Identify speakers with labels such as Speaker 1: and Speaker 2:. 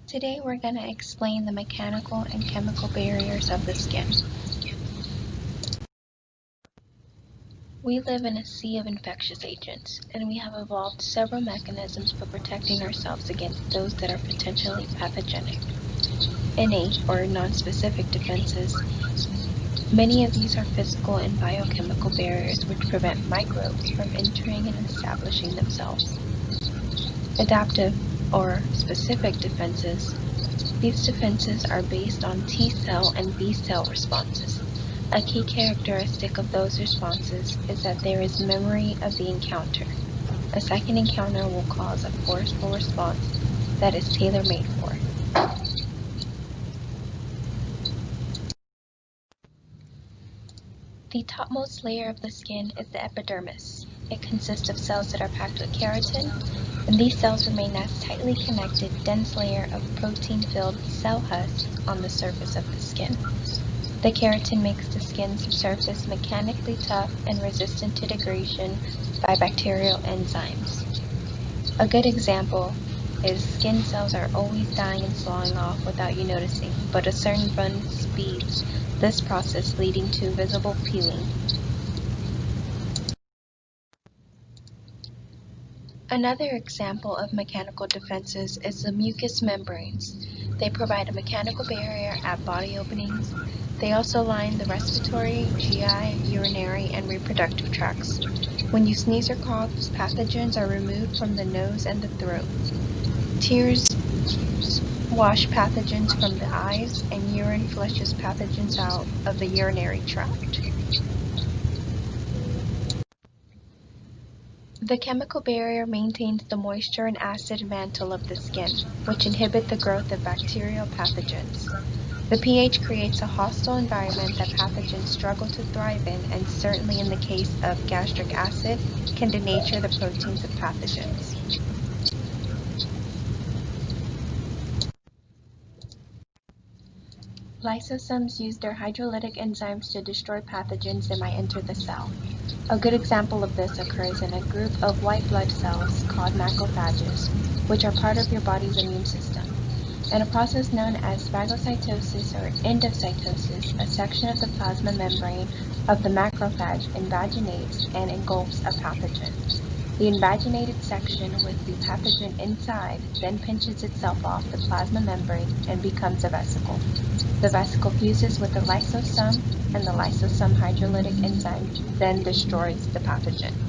Speaker 1: Today we're going to explain the mechanical and chemical barriers of the skin. We live in a sea of infectious agents, and we have evolved several mechanisms for protecting ourselves against those that are potentially pathogenic. Innate or non-specific defenses. Many of these are physical and biochemical barriers which prevent microbes from entering and establishing themselves. Adaptive or specific defenses. These defenses are based on T cell and B cell responses. A key characteristic of those responses is that there is memory of the encounter. A second encounter will cause a forceful response that is tailor-made for it. The topmost layer of the skin is the epidermis. It consists of cells that are packed with keratin, and these cells remain as tightly connected, dense layer of protein-filled cell husks on the surface of the skin. The keratin makes the skin's surface mechanically tough and resistant to degradation by bacterial enzymes. A good example is skin cells are always dying and slowing off without you noticing, but a certain run speeds this process, leading to visible peeling. Another example of mechanical defenses is the mucous membranes. They provide a mechanical barrier at body openings. They also line the respiratory, GI, urinary, and reproductive tracts. When you sneeze or cough, pathogens are removed from the nose and the throat. Tears wash pathogens from the eyes, and urine flushes pathogens out of the urinary tract. The chemical barrier maintains the moisture and acid mantle of the skin, which inhibit the growth of bacterial pathogens. The pH creates a hostile environment that pathogens struggle to thrive in, and certainly in the case of gastric acid, can denature the proteins of pathogens. Lysosomes use their hydrolytic enzymes to destroy pathogens that might enter the cell. A good example of this occurs in a group of white blood cells called macrophages, which are part of your body's immune system. In a process known as phagocytosis or endocytosis, a section of the plasma membrane of the macrophage invaginates and engulfs a pathogen. The invaginated section with the pathogen inside then pinches itself off the plasma membrane and becomes a vesicle. The vesicle fuses with the lysosome, and the lysosome hydrolytic enzyme then destroys the pathogen.